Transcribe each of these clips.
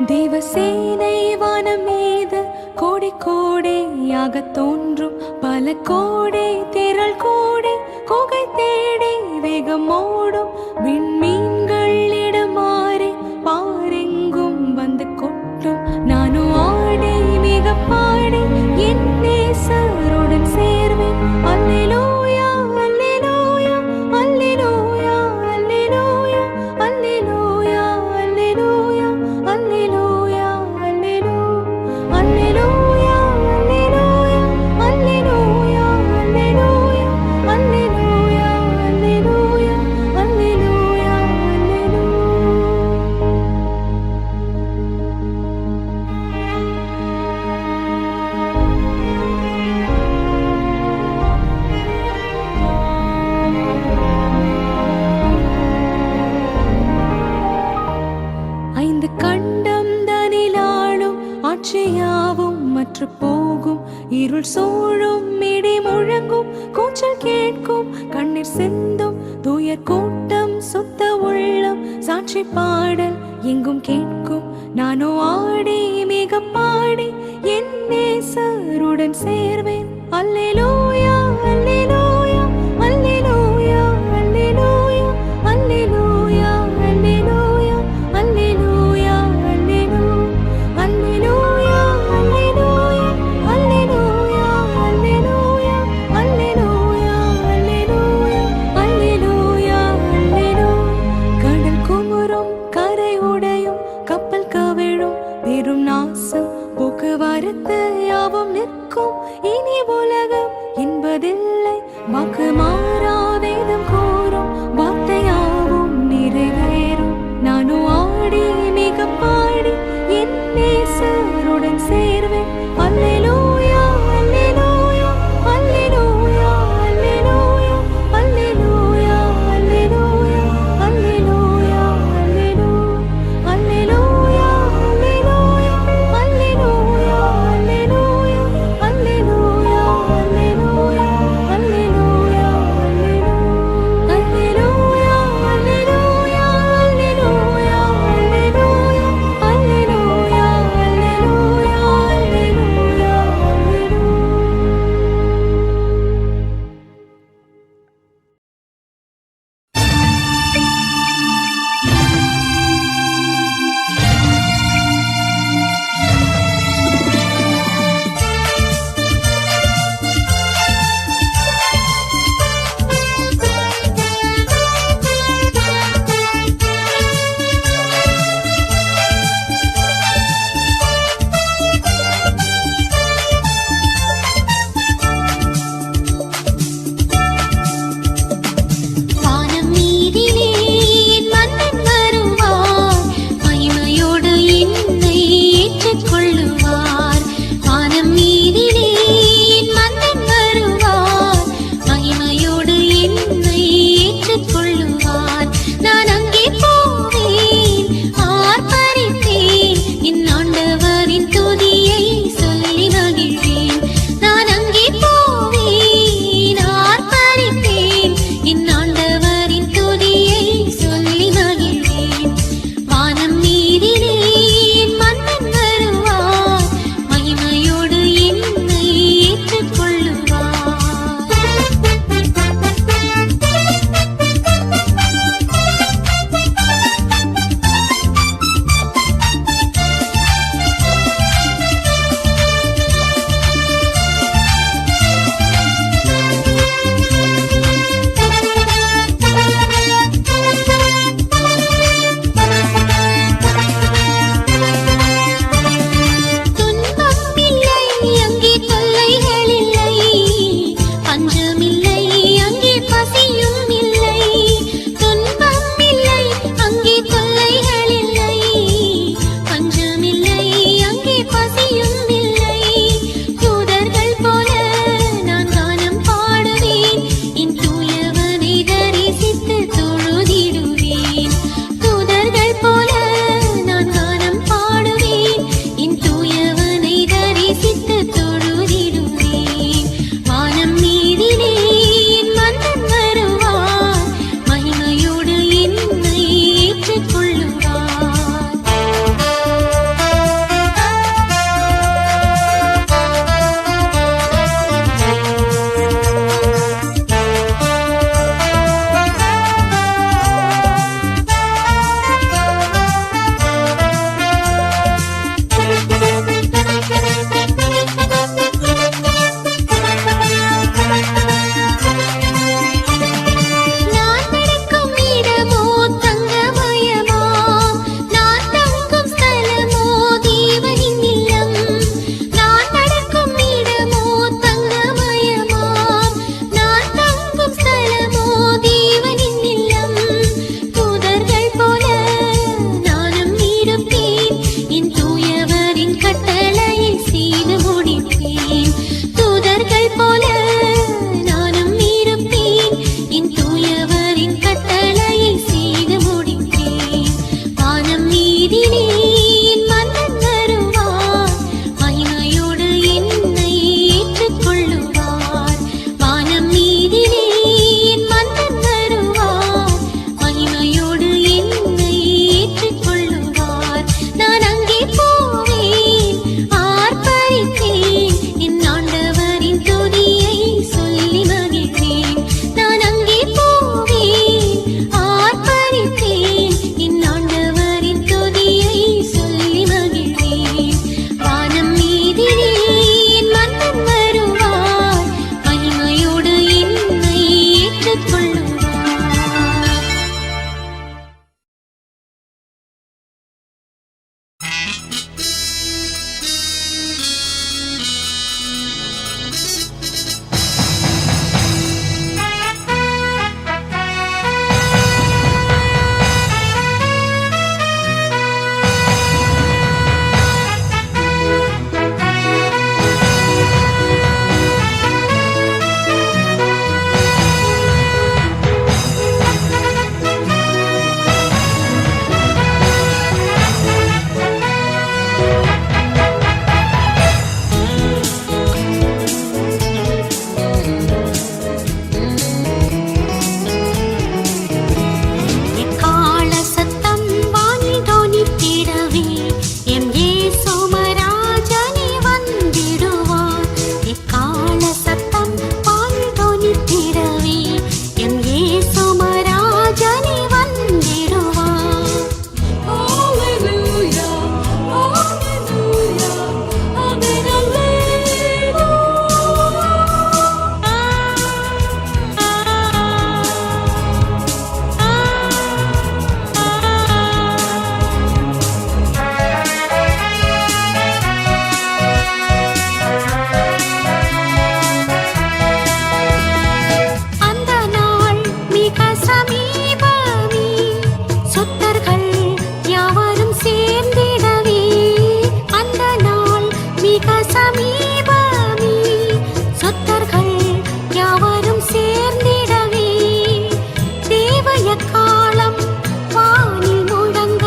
தேவசேனை வானம் மீது கோடி கோடியாக தோன்றும், பல கோடி திரள் கோடி குகை தேடி வேகமோடும் விண்மீன்கள் இடமாறி பாரெங்கும் வந்து கொட்டும். நானும் ஆடி மிக பாடி என் நேசருடன் சேர்வேன். அல்லேலூயா அல்லேலூயா அல்லேலூயா அல்லேலூயா அல்லேலூயா அல்லேலூயா அல்லேலூயா அல்லேலூயா அல்லேலூயா அல்லேலூயா அல்லேலூயா அல்லேலூயா அல்லேலூயா அல்லேலூயா ஐந்து கண்டம் தனிலாளும் ஆட்சியாவும் மற்ற போகும், இருள் சூழும் இடி முழங்கும் கூச்சல் கேட்கும் கண்ணீர் சிந்தும் தூயர் கூட்டம் சுத்த உள்ளம் சாட்சி பாடல் எங்கும் கேட்கும். நானோ ஆடி மிக பாடி என் நேசருடன் சேர்வேன். அல்லேலூயா அல்லேலூயா அல்லேலூயா அல்லேலூயா அல்லேலூயா அல்லேலூயா அல்லேலூயா அல்லேலூயா அல்லேலூயா அல்லேலூயா அல்லேலூயா அல்லேலூயா அல்லேலூயா அல்லேலூயா அல்லேலூயா அல்லேலூயா. கடல் குமுறும் கரை உடையும் கப்பல் கவிழும் பெரும் நாசம் போக்குவரத்து யாவும் நிற்கும். இனி உலகம் என்பதில்லை, வாக்கு மாறா வேதம் கூறும் வார்த்தையாவும் நிறைவேறும். நானும் ஆடி மிக பாடி என் நேசருடன் சேர்வேன். அல்லேலூயா அல்லேலூயா அல்லேலூயா அல்லேலூயா அல்லேலூயா அல்லேலூயா அல்லேலூயா அல்லேலூயா அல்லேலூயா அல்லேலூயா அல்லேலூயா அல்லேலூயா அல்லேலூயா அல்லேலூயா அல்லேலூயா அல்லேலூயா. சமீபமே சொத்தர்கள் யாவரும் சேர்ந்திடவே தேவய காலம் வானில் முழங்க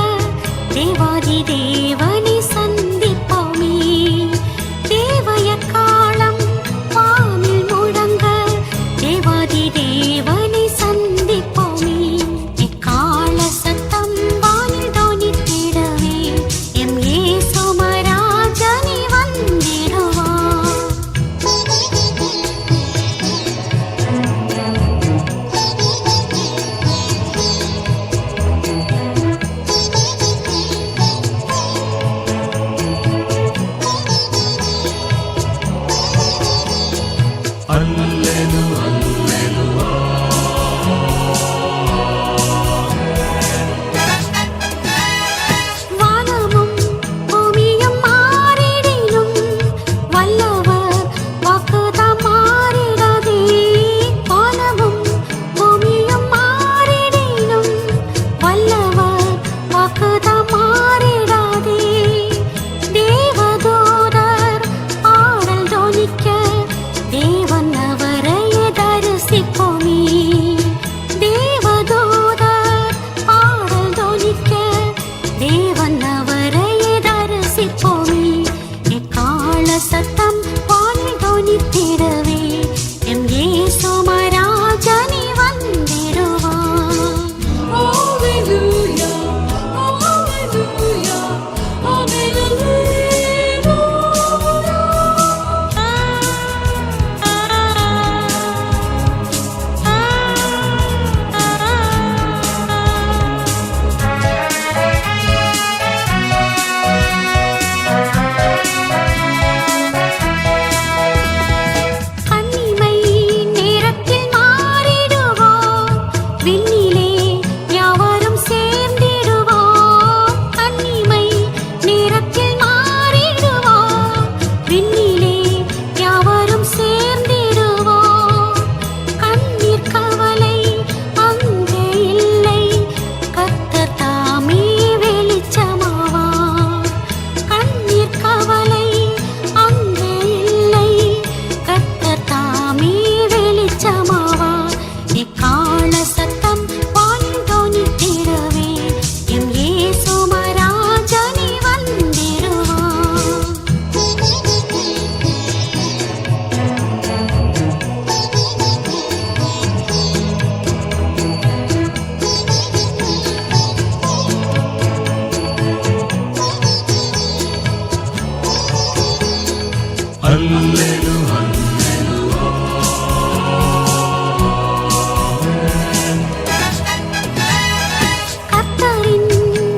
தேவாதி தேவனை சந்திப்போமே தேவய காலம் வானில் முழங்க தேவாதி தேவனை சந்திப்போமே எக்கால சத்தம் வானில் தோனித்திடவே எம் இயேசு மராஜனே வந்திடுவார். வானமும் பூமியும் மாறிடினும் வல்லவர் வாக்குதான் மாறிடாதே வானமும் பூமியும் மாறிடினும் வல்லவர் வாக்குதான் மாறிடாதே தேவதூதர் பாடல் தோனிக்க தேவன் அவரையே தரிசிப்போமே தேவதூதர் பாடல் தோனிக்க தேவன் அவரையே தரிசிப்போமே எக்கால சத்தம் வானில் தோனித்திடவே எம் இயேசு மராஜனே வந்திடுவார். Hallelujah, hallelujah, கன்னிமை நேரத்தில் மாறிடுவோம் விண்ணிலே யாவரும் சேர்ந்திடுவோம் கன்னிமை நேரத்தில் மாறிடுவோம் விண்ணிலே யாவரும் சேர்ந்திடுவோம் கண்ணீர் கவலை அங்கே இல்லை கர்த்தர் தாமே வெளிச்சமாவார் கண்ணீர் கவலை அங்கே இல்லை கர்த்தர் தாமே வெளிச்சமாவார் எக்கால சத்தம் வானில் தோனித்திடவே எம் இயேசு மராஜனே வந்திடுவார். கர்த்தரின்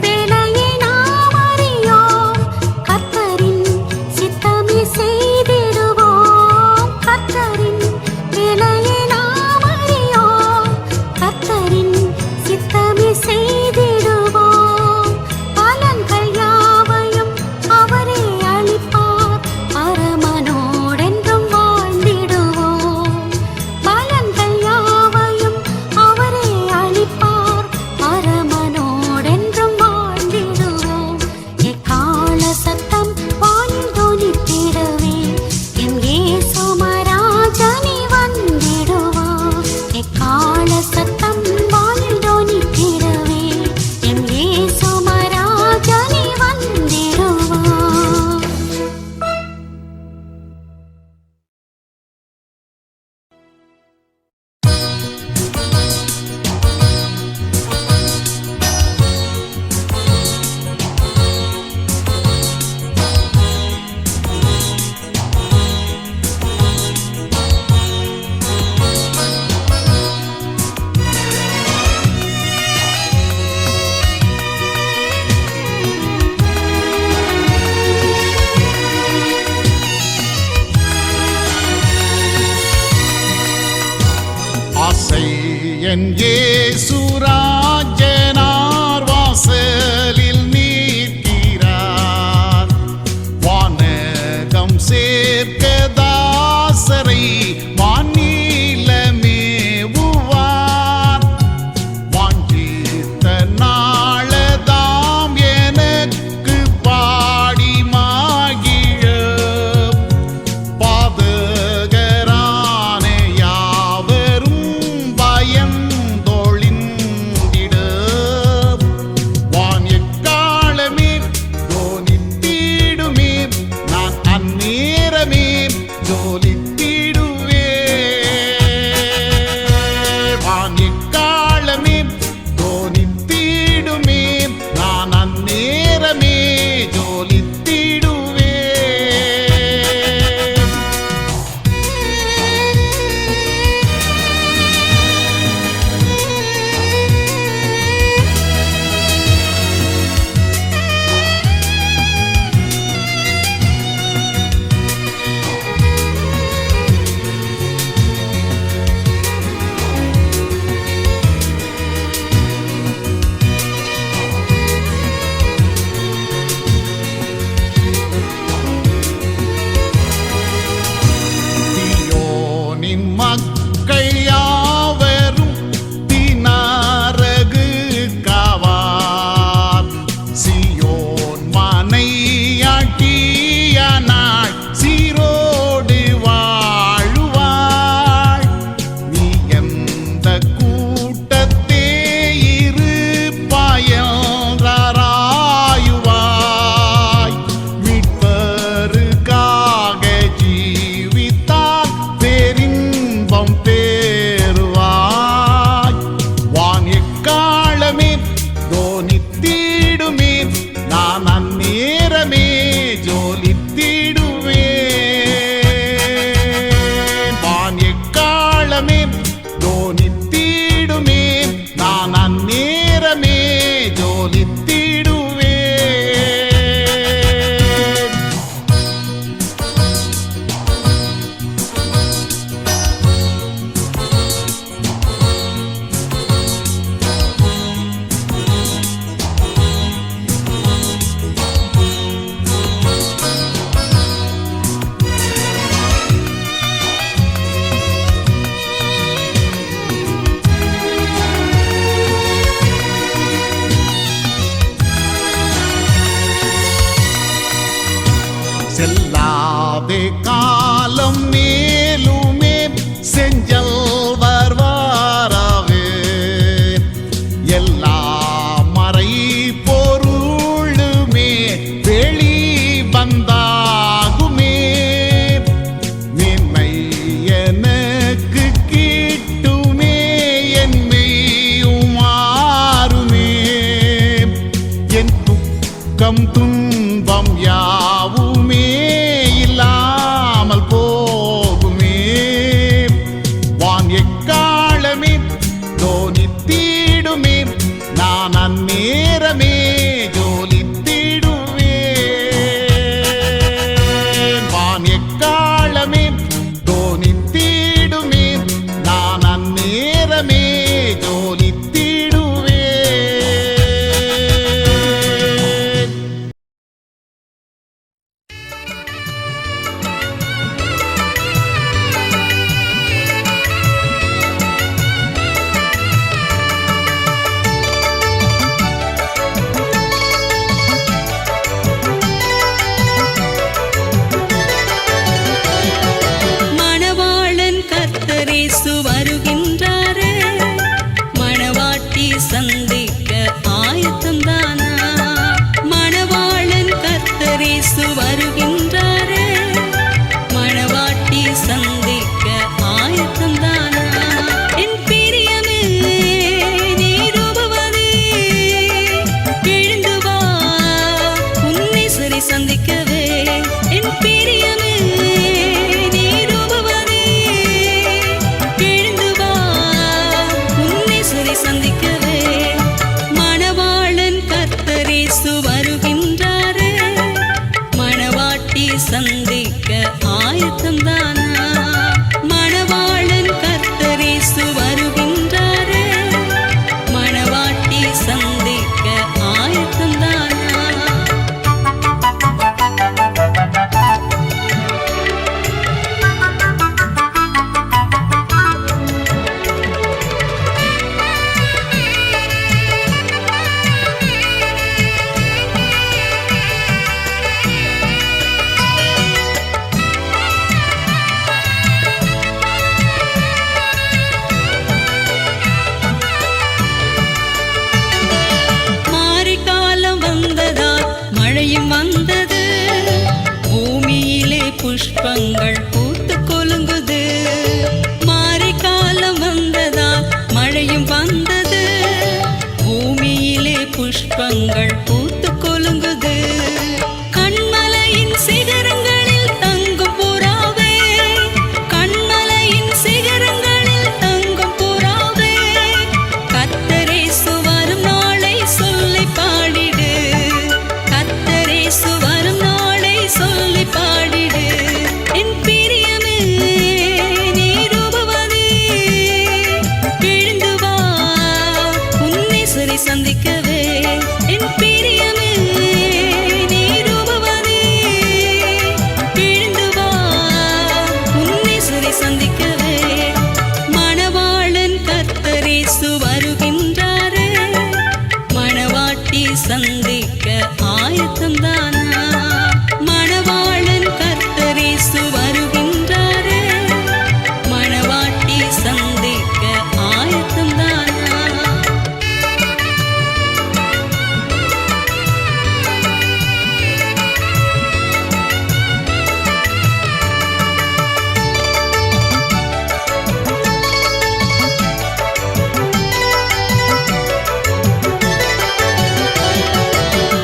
வேலையை நாம் அறியோம் கர்த்தரின் சித்தமே செய்திடுவோம் கர்த்தரின் வேலையை நாம் அறியோம் கர்த்தரின் சித்தமே செய்திடுவோம் பலன்கள் யாவையும் அவரே அளிப்பார் பரமனோடென்றும் வாழ்ந்திடுவோம் பலன்கள் யாவையும் அவரே அளிப்பார் பரமனோடென்றும் வாழ்ந்திடுவோம் எக்கால சத்தம் வானில் தோனித்திடவே எம் இயேசு மராஜனே வந்திடுவார் எக்கால சத்தம் வானில் தோனித்திடவே எம் இயேசு மராஜனே வந்திடுவார். ஆசை என் இயேசு ராஜனார் வாசலில் நிற்கிறார் வானகம் சேர்க்க தாசரை வானிலமேவுவார் வாஞ்சித்த நாளதாம் எனக்கு பாடி மகிழ அந்நேரமே ஜோலித்திடுவே. வான் எக்காலமே தோனித்திடுமே, நான் அந்நேரமே ஜோலித்திடுவே. சீயோனின் மக்கள் யாவரும் தீநரகு காவார். சீயோன் மனையாட்டியானாள் சீரோடு வாழுவாள். நீ எந்த கூட்டத்தே இருப்பாயன்றாராயுவாய். மீட்பருக்காக ஜீவித்தால் பேரின்பம் பேருவாய். வான் எக்காலமே தோனித்திடுமே, நான் அந்நேரமே ஜோலித்திடுவேன். வான் எக்காலமே தோனித்திடுமே, நான் அந்நேரமே ஜோலித்திடுவேன். செல்லாதே காலம் மேலுமே செஞ்சல்வர் வாராவே. எல்லா மறை பொருளுமே வெளி வந்தாகுமே. மேன்மை எனக்கு கிட்டுமே, என்மையும் மாறுமே. என் துக்கம் துன்பம் யாவுமே இல்லாமல் போகுமே. வான் எக்காலமே தோனித்திடுமே, நான் அந்நேரமே ஜோலித்திடுவேன். வான் எக்காலமே தோனித்திடுமே, நான் அந்நேரமே ஜோலித்திடுவேன். புஷ்பங்கள் பூத்து கொலுங்குது. மாரி காலம் வந்ததால் மழையும் வந்தது. பூமியிலே புஷ்பங்கள் பூத்து கொலுங்குது. கண்மலையின் சிகரங்களில் தங்கும் புறாவே, கண்மலையின் சிகரங்களில் தங்கும் புறாவே, கர்த்தரேசு வரும் நாளை சொல்லி பாடிடு. கர்த்தரேசு வரும் நாளை சொல்லி பாடிடு. என் பிரியமே நீ ரூபவதி, எழுந்து வா உன்னேசரை சந்திக்கவே. என் பிரியமே நீ ரூபவதி, எழுந்து வா உன்னேசரை சந்திக்கவே. மணவாளன் கர்த்தரேசு வருகின்றாரே, மணவாட்டி சந்திக்க ஆயத்தம்தானா? மணவாளன் கர்த்தரேசு வருகின்றாரே, மணவாட்டி சந்திக்க ஆயத்தம்தானா?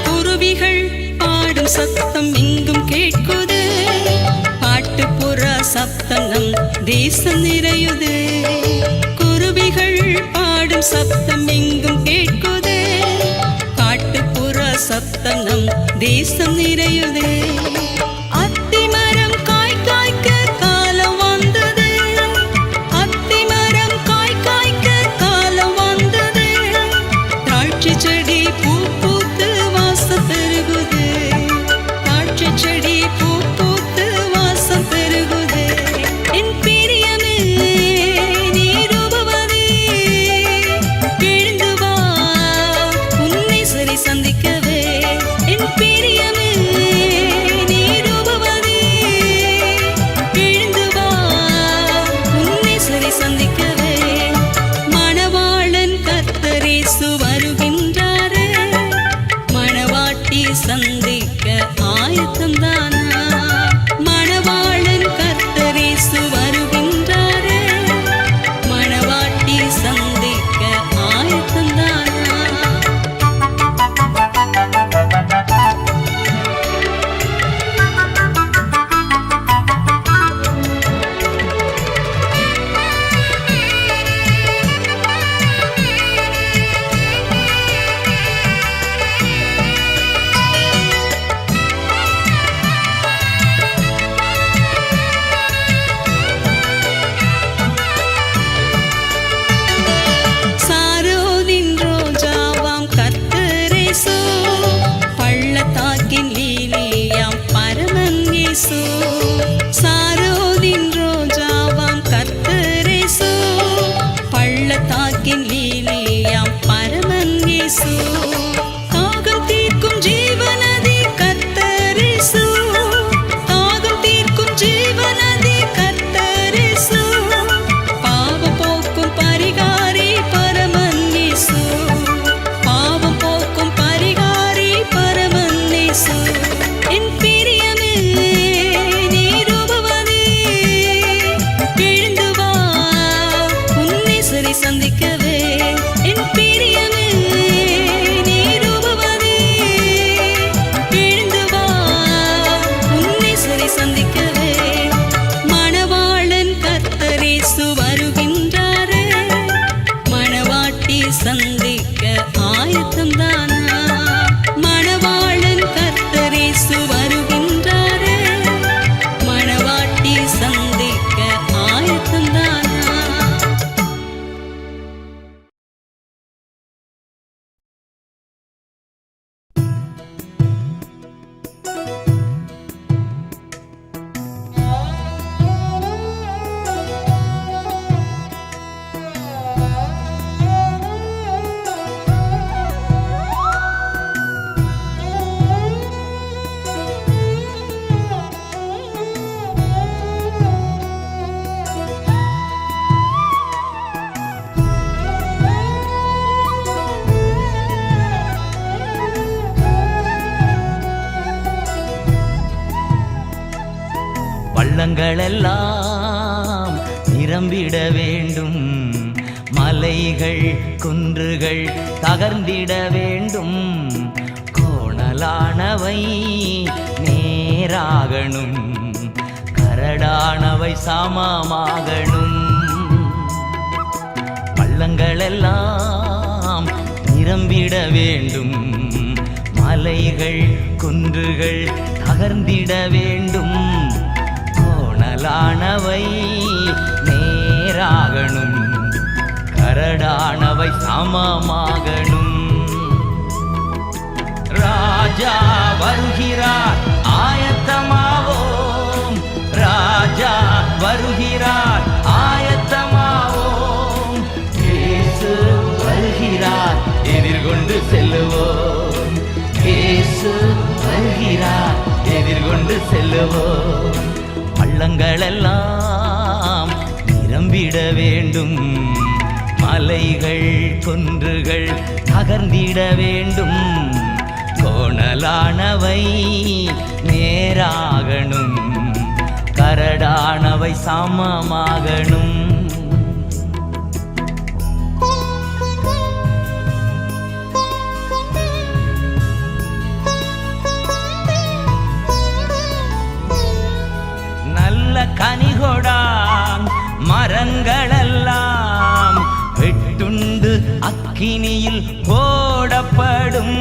குருவிகள் பாடும் சத்தம் எங்கும் கேட்குது. பாட்டுப்புறா சத்தம் நம் தேசம் நிறையுது. குருவிகள் பாடும் சத்தம் எங்கும் கேட்குது. காட்டுப்புறா சத்தம் நம் தேசம் நிறையுது. அத்திமரம் காய் காய்க்க காலம் வந்தது. அத்திமரம் காய் காய்க்க காலம் வந்தது. திராட்சை செடி பூ பூத்து வாசம் பெருகுது. திராட்சை செடி பூ பூத்து வாசம் பெருகுது. என் பிரியமே நீ ரூபவதி, எழுந்து வா உன்னேசரை சந்திக்கவே. என் பிரியமே பள்ளங்களெல்லாம் நிரம்பிட வேண்டும், மலைகள் குன்றுகள் தகர்ந்திட வேண்டும், கோணலானவை நேராகணும், கரடானவை சமமாகணும். பள்ளங்களெல்லாம் நிரம்பிட வேண்டும், மலைகள் குன்றுகள் தகர்ந்திட வேண்டும், கோணலானவை நேராகணும், கரடானவை சமமாகணும். ராஜா வருகிறார் ஆயத்தமாவோம், ராஜா வருகிறார் ஆயத்தமாவோம், இயேசு வருகிறார் எதிர்கொண்டு செல்லுவோம், இயேசு வருகிறார் எதிர்கொண்டு செல்லுவோம். பள்ளங்களெல்லாம் நிரம்பிட வேண்டும், மலைகள் குன்றுகள் தகர்ந்திட வேண்டும், கோணலானவை நேராகணும், கரடானவை சமமாகணும். நல்ல கனிகொடாம் மரங்களெல்லாம் வெட்டுண்டு அக்கினியில் போடப்படும்,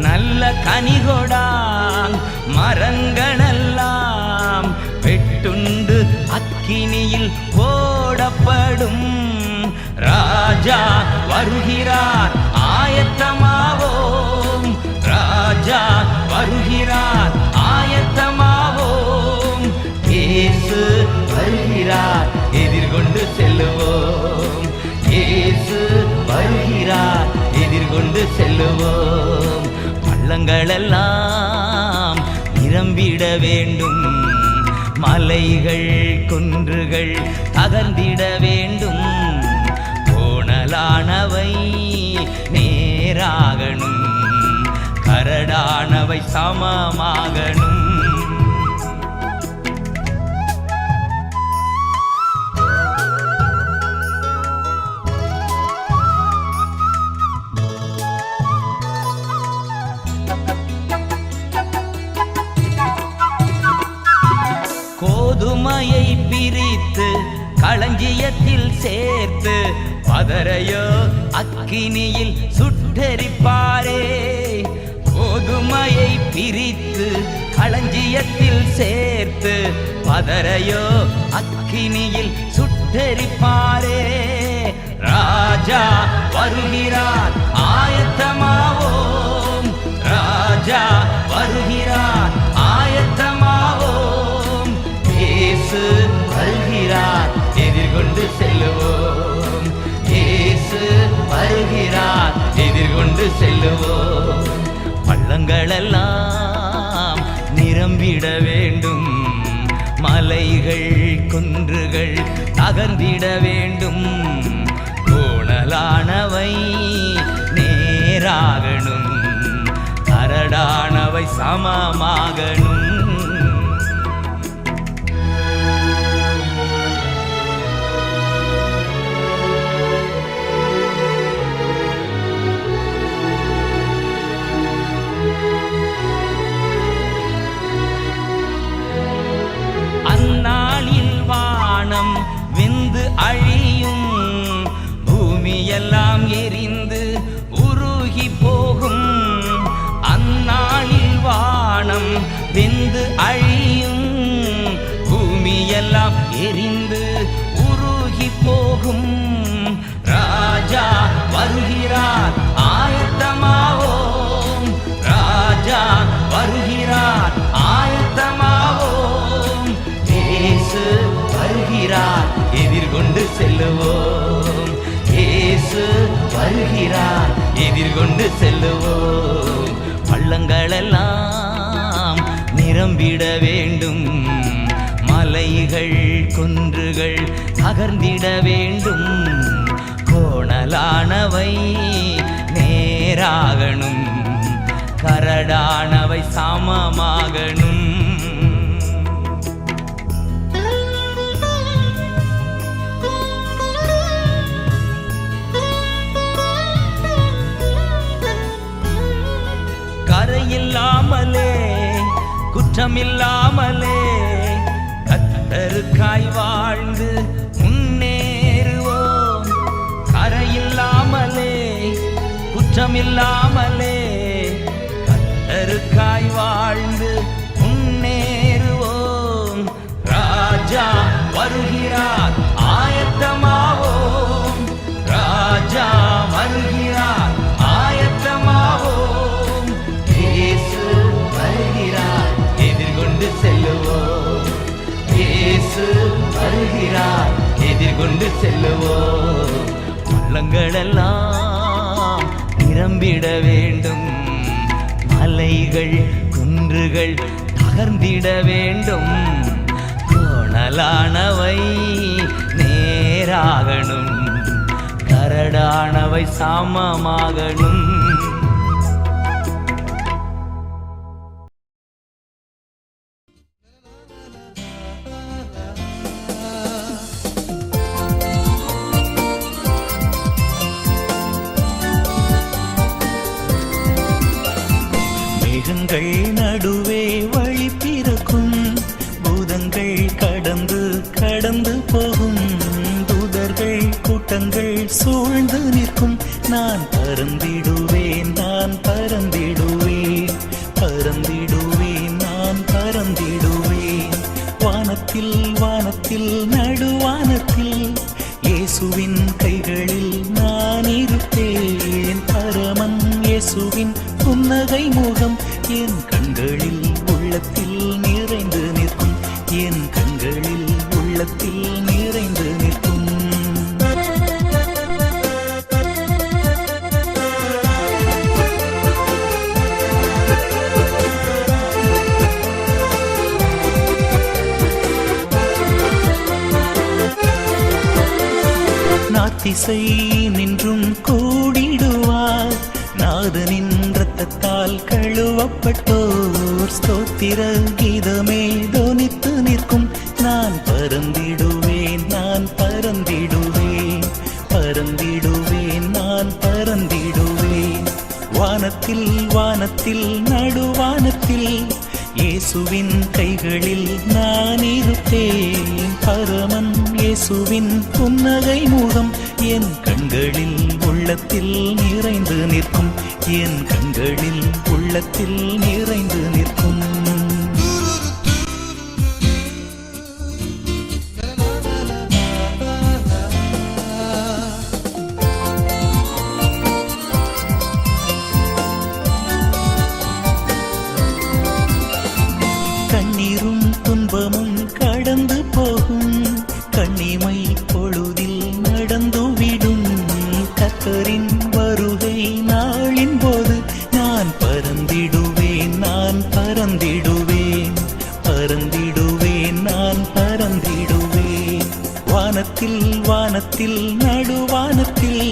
நல்ல கனிகொடாம் மரங்களெல்லாம் வெட்டுண்டு அக்கினியில் போடப்படும். ராஜா வருகிறார் ஆயத்தமாவோம், ராஜா வருகிறார் ஆயத்தமாவோம், இயேசு வருகிறார் எதிர்கொண்டு செல்லுவோம், இயேசு வருகிறார் எதிர்கொண்டு செல்லுவோம். பள்ளங்களெல்லாம் நிரம்பிட வேண்டும், மலைகள் குன்றுகள் தகர்ந்திட வேண்டும், கோணலானவை நேராகணும், கரடானவை சமமாகணும். கோதுமையை பிரித்து களஞ்சியத்தில் சேர்த்து பதரையோ அக்கினியில் சுட்டெரிப்பாரே, கோதுமையை பிரித்து களஞ்சியத்தில் சேர்த்து பதரையோ அக்கினியில் சுட்டெரிப்பாரே. ராஜா வருகிறார் ஆயத்தமாவோம், ராஜா வருகிறார் ஆயத்தமாவோம், இயேசு வருகிறார் எதிர்கொண்டு செல்லுவோம், இயேசு வருகிறார் எதிர்கொண்டு செல்லுவோம். பள்ளங்களெல்லாம் நிரம்பிட வேண்டும், மலைகள் குன்றுகள் தகர்ந்திட வேண்டும், கோணலானவை நேராகணும், கரடானவை சமமாகணும். அந்நாளில் வானம் வெந்து அழியும், பூமியெல்லாம் எரிந்து உருகி போகும், அந்நாளில் வானம் வெந்து அழியும், பூமியெல்லாம் எரிந்து உருகி போகும். ராஜா வருகிறார் ஆயத்தமாவோம், ராஜா வருகிறார் ஆயத்தமாவோம், இயேசு வருகிறார் எதிர்கொண்டு செல்லுவோம், இயேசு வருகிறார் எதிர்கொண்டு செல்லுவோம். பள்ளங்களெல்லாம் நிரம்பிட வேண்டும், மலைகள் குன்றுகள் தகர்ந்திட வேண்டும், கோணலானவை நேராகணும், கரடானவை சமமாகணும். குற்றமில்லாமலே கர்த்தருக்காய் வாழ்ந்து முன்னேறுவோம். கரையில்லாமலே குற்றமில்லாமலே கர்த்தருக்காய் வாழ்ந்து முன்னேறுவோம். ராஜா வருகிறார், ஆயத்தமாவோம். ராஜா வருகிறார், ஆயத்தமாவோம். இயேசு வருகிறார், எதிர்கொண்டு செல்லுவோம். இயேசு வருகிறார், எதிர்கொண்டு செல்லுவோம். பள்ளங்களெல்லாம் நிரம்பிட வேண்டும், மலைகள் குன்றுகள் தகர்ந்திட வேண்டும். கோணலானவை நேராகணும், கரடானவை சமமாகணும். மேகங்கள் நடுவே வழி பிறக்கும், பூதங்கள் கடந்து கடந்து போகும். தூதர்கள் கூட்டங்கள் சூழ்ந்து நிற்கும். நான் பறந்திடுவேன், நான் பறந்திடுவேன், பறந்திடுவேன், நான் பறந்திடுவேன். வானத்தில் வானத்தில் நடுவானத்தில் இயேசுவின் கைகளில் நான் இருப்பேன். பரமன் இயேசுவின் புன்னகை முகம் என் கண்களில் உள்ளத்தில் நிறைந்து நிற்கும். என் கண்களில் உள்ளத்தில் நிறைந்து நிற்கும். நாத்திசை நின்றும் கூடிடுவார், நாதனின் இரத்தத்தால் கழுவப்பட்டோர். ஸ்தோத்திர கீதமே தொனித்து நிற்கும். நான் பறந்திடுவேன், நான் பறந்திடுவேன், பறந்திடுவேன், நான் பறந்திடுவேன். வானத்தில் வானத்தில் நடுவானத்தில் இயேசுவின் கைகளில் நான் இருப்பேன். பரமன் இயேசுவின் புன்னகை முகம் என் கண்களில் உள்ளத்தில் நிறைந்து நிற்கும். என் கண்களில் உள்ளத்தில் நிறைந்து நிற்கும். கண்ணீரும் துன்பமும் கடந்து போகும், கண்ணிமை பொழுதில் நடந்துவிடும். கர்த்தரின் வருகை நாளின் போது நான் பறந்திடுவேன், நான் பறந்திடுவேன், பறந்திடுவேன், நான் பறந்திடுவேன். வானத்தில் வானத்தில் நடுவானத்தில்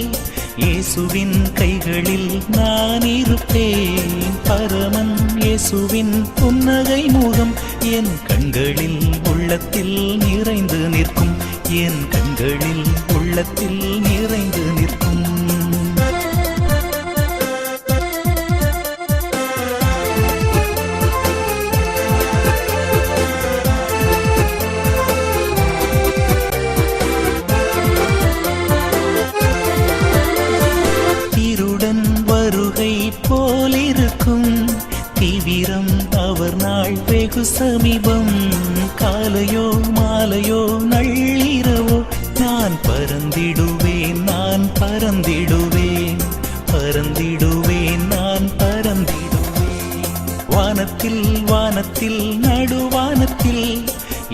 இயேசுவின் கைகளில் நான் இருப்பேன். பரமன் இயேசுவின் புன்னகை முகம் என் கண்களில் உள்ளத்தில் நிறைந்து நிற்கும். என் கண்களில் உள்ளத்தில் நிறைந்து நிற்கும். திருடன் வருகை போலிருக்கும், தீவிரம் அவர் நாள் வெகு சமீபம். காலையோ மாலையோ நள்ளிரவோ நான் பறந்திடுவேன், நான் பறந்திடுவேன், பறந்திடுவேன், நான் பறந்திடுவேன். வானத்தில் வானத்தில் நடுவானத்தில்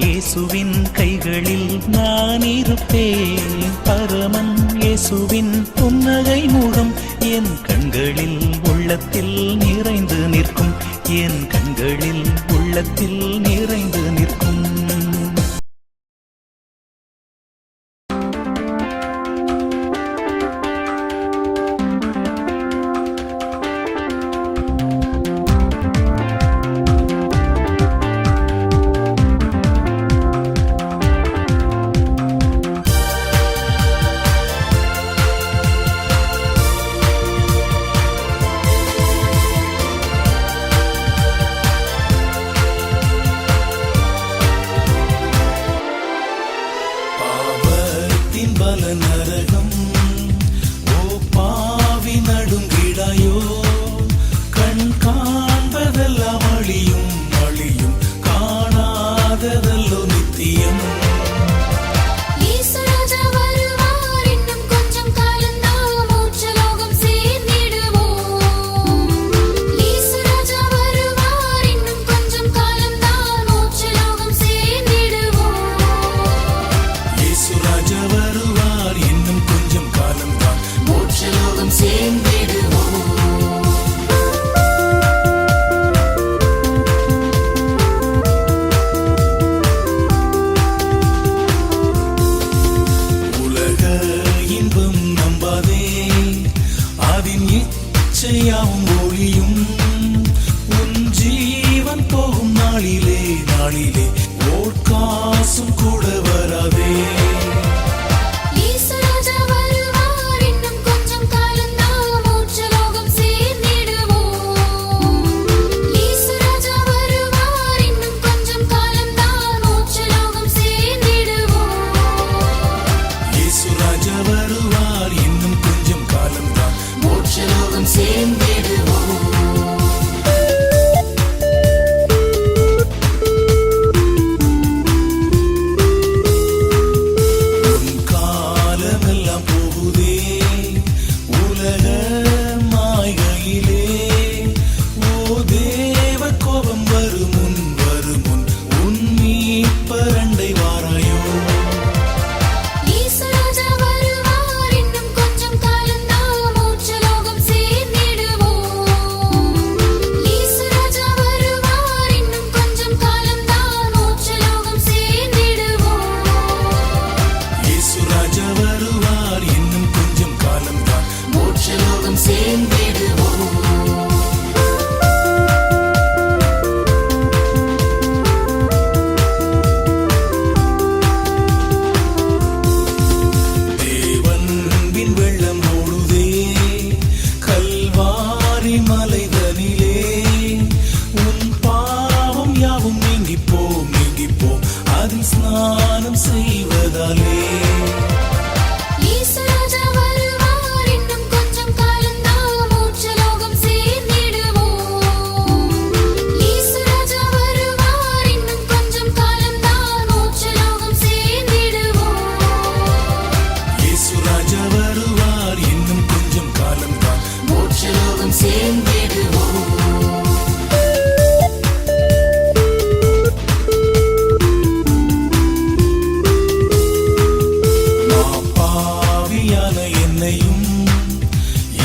இயேசுவின் கைகளில் நான் இருப்பேன். பரமன் இயேசுவின் புன்னகை முகம் என் கண்களில் உள்ளத்தில் நிறைந்து நிற்கும். என் கண்களில் உள்ளத்தில் நிறைந்து நிற்கும். சத்தியம். இயேசுராஜா வருவார், இன்னும் கொஞ்சம் காலம்தான் மோட்சலோகம் சேர்ந்திடுவோம். இயேசுராஜா வருவார், இன்னும் கொஞ்சம் காலம்தான் மோட்சலோகம் சேர்ந்திடுவோம். இயேசு ராஜா வருவார், இன்னும் கொஞ்சம் காலம்தான் மோட்சலோகம் சேர்ந்திடுவோம். உலக இன்பம் நம்பாதே, அதன் இச்சையாவும் ஒளியும். உன் ஜீவன் போகும் நாளிலே ஓர்காசும் கூட வராதே. இயேசுராஜா வருவார், இன்னும் கொஞ்சம் காலம்தான் மோட்சலோகம் சேர்ந்திடுவோம். இயேசுராஜா வருவார், இன்னும் கொஞ்சம் காலம்தான் மோட்சலோகம் சேர்ந்திடுவோம். இயேசு ராஜா வருவார், இன்னும் கொஞ்சம் காலம்தான் மோட்சலோகம் சேர்ந்திடுவோம். உன் காலமெல்லாம் போகுதே உலக மாய்கையிலே. ஓ தேவ கோபம் வருமுன் உன் மீட்பரண்டை வாராயோ. இயேசுராஜா வருவார், இன்னும் கொஞ்சம் காலம்தான் மோட்சலோகம் சேர்ந்திடுவோம். இயேசுராஜா வருவார், இன்னும் கொஞ்சம் காலம்தான் மோட்சலோகம் சேர்ந்திடுவோம். இயேசு ராஜா வருவார், இன்னும் கொஞ்சம் காலம்தான் மோட்சலோகம் சேர்ந்திடுவோம். தேவன்பின் வெள்ளம் ஓடுதே கல்வாரி மலைதனிலே. உன் பாவம் யாவும் நீங்கிப்போ அதில் ஸ்நானம் செய்வதாலே. இயேசுராஜா வருவார், இன்னும் கொஞ்சம் காலம்தான் மோட்சலோகம் சேர்ந்திடுவோம். இயேசுராஜா வருவார், இன்னும் கொஞ்சம் காலம்தான் மோட்சலோகம் சேர்ந்திடுவோம். இயேசு ராஜா வருவார், இன்னும் கொஞ்சம் காலம்தான் மோட்சலோகம் சேர்ந்திடுவோம். பாவியான என்னையும்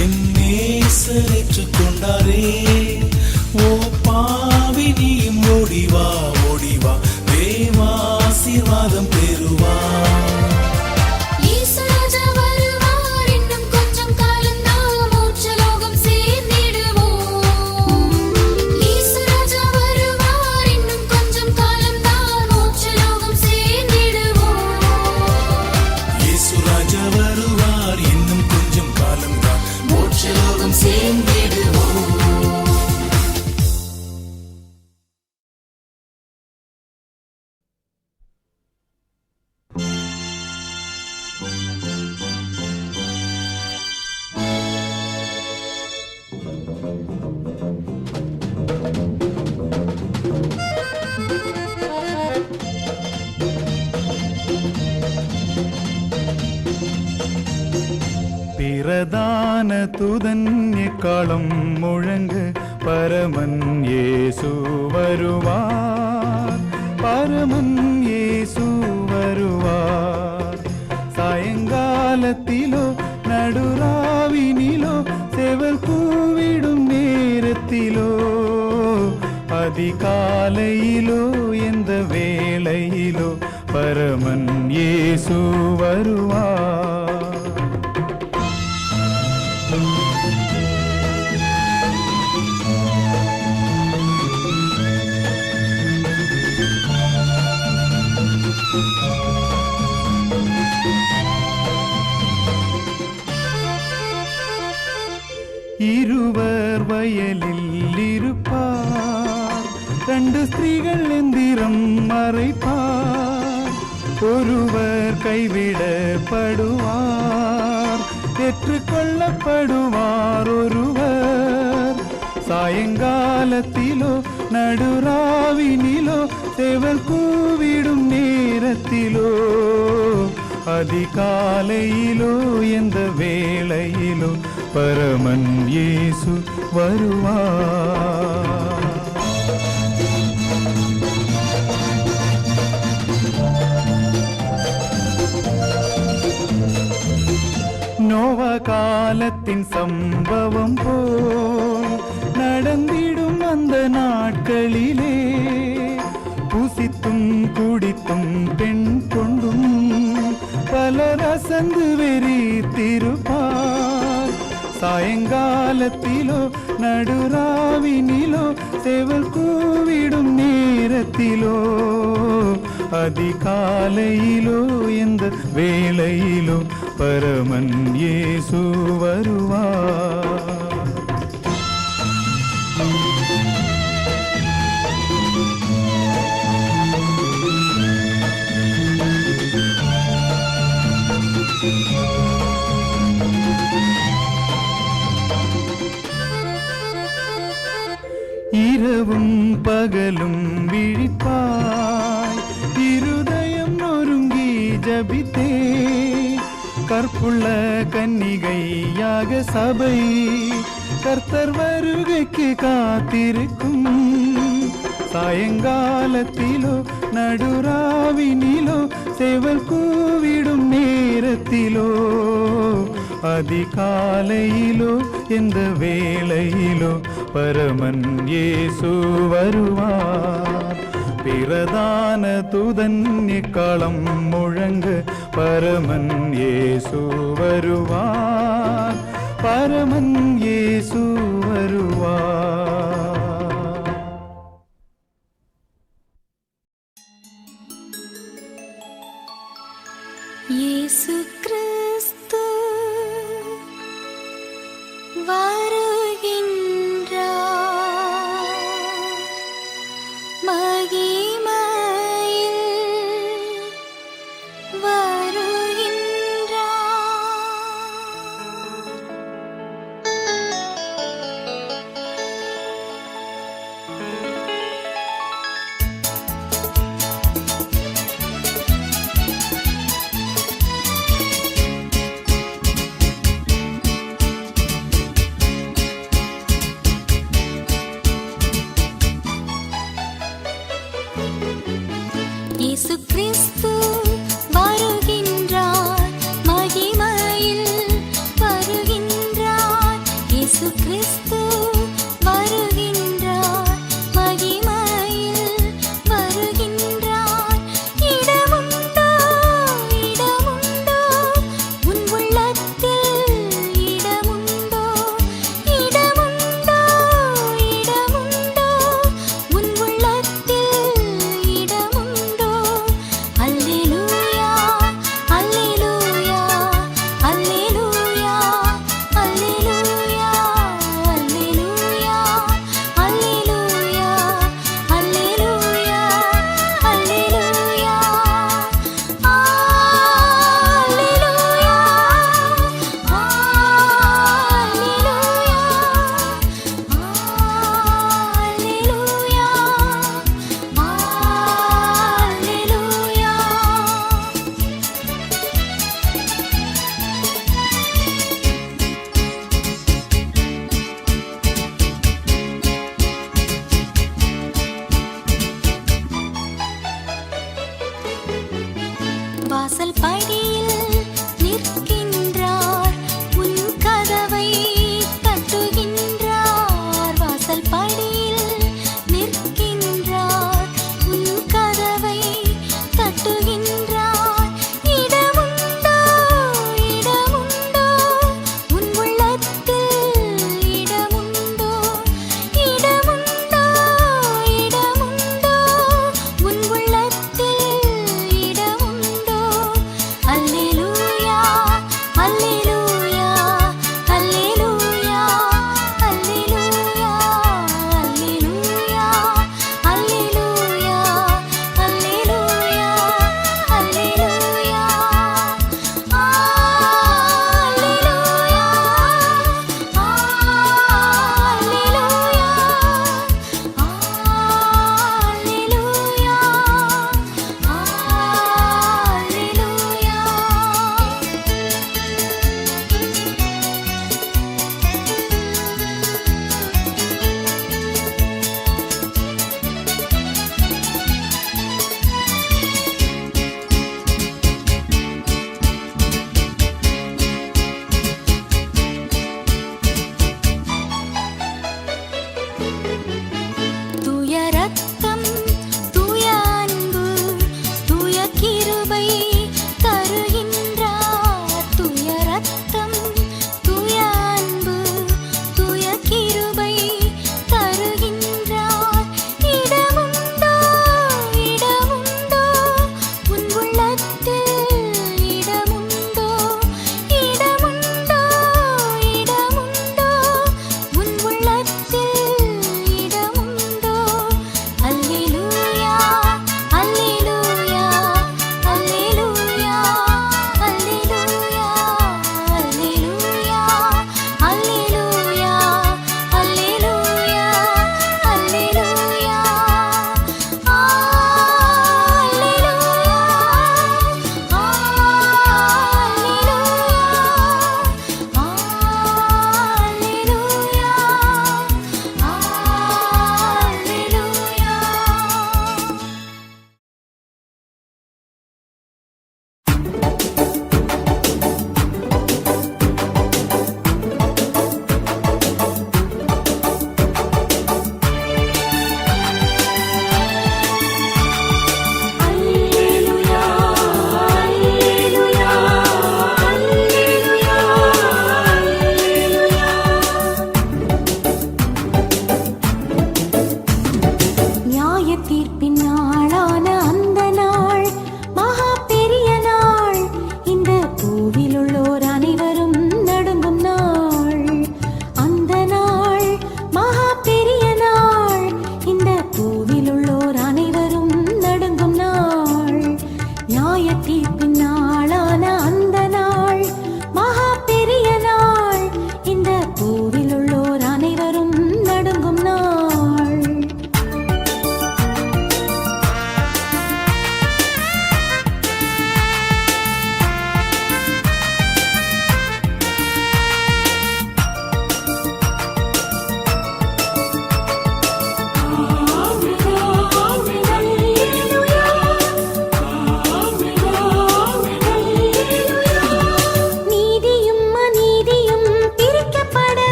என் நேசர் ஏற்றுக்கொண்டாரே. ஓ பாவி நீயும் ஓடிவா தேவாசீர்வாதம் பெறுவா. இயேசுராஜா வருவார், இன்னும் கொஞ்சம் காலம்தான் மோட்சலோகம் சேர்ந்திடுவோம். இயேசுராஜா வருவார், இன்னும் கொஞ்சம் காலம்தான் மோட்சலோகம் சேர்ந்திடுவோம். இயேசு ராஜா வருவார், இன்னும் கொஞ்சம் காலம்தான் மோட்சலோகம் சேர்ந்திடுவோம். பிரதான தூதன் எக்காலம் முழங்கு பரமன் இயேசு வருவார், பரமன் இயேசு வருவார். சாயங்காலத்திலோ நடுராவினிலோ செவல் கூவிடும் நேரத்திலோ அதிகாலையிலோ எந்த வேளையிலோ பரமன் இயேசு வருவார். இருவர் வயலில் இருப்பார், ரெண்டு ஸ்திரீகள் எந்திரம் மறைப்பார். ஒருவர் கைவிடப்படுவார், ஏற்றுக்கொள்ளப்படுவார் ஒருவர். சாயங்காலத்திலோ நடுராவினிலோ தேவர் கூவிடும் நேரத்திலோ நேரத்திலோ அதிகாலையிலோ எந்த வேளையிலோ பரமன் இயேசு வருவார். நோவா காலத்தின் சம்பவம் போல் நடந்திடும் அந்த நாட்களிலே புசித்தும் குடித்தும் பெண் கொண்டும் பலர் அசந்து வெறித்திருப்பார். சாயங்காலத்திலோ நடுராவினிலோ சேவல் கூவிடும் நேரத்திலோ அதிகாலையிலோ எந்த வேளையிலோ பரமன் இயேசு வருவார். இரவும் பகலும் விழிப்பாய் இருதயம் நொறுங்கி ஜபித்தே கற்புள்ள கன்னிகையாக சபை கர்த்தர் வருகைக்கு காத்திருக்கும். சாயங்காலத்திலோ நடுராவினிலோ சேவல் கூவிடும் நேரத்திலோ அதிகாலையிலோ எந்த வேளையிலோ பரமன் இயேசு வருவார். பிரதான தூதன் எக்காலம் முழங்க பரமன் இயேசு வருவார். பரமன் இயேசு வருவார். இயேசு கிறிஸ்து வருகின்றார் மகிமையில் வருகின்றார். இயேசு கிறிஸ்து வருகின்றார் மகிமையில் வருகின்றார். இயேசு கிறிஸ்து வருகின்றார் மகிமையில் வருகின்றார். இடமுண்டோ இடமுண்டோ உன் உள்ளத்தில் இடமுண்டோ இடமுண்டோ இடமுண்டோ உன் உள்ளத்தில் இடமுண்டோ. அல்லேலூயா அல்லேலூயா அல்லேலூயா அல்லேலூயா அல்லேலூயா அல்லேலூயா அல்லேலூயா அல்லேலூயா வாசல் படியில் நிற்கின்றார் உன் கதவை தட்டுகின்றார். வாசல் படியில் நிற்கின்றார் உன் கதவை தட்டுகின்றார். இடமுண்டோ இடமுண்டோ உன் உள்ளத்தில் இடமுண்டோ இடமுண்டோ இடமுண்டோ உன் உள்ளத்தில் இடமுண்டோ. அல்லேலூயா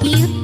யுத்தம்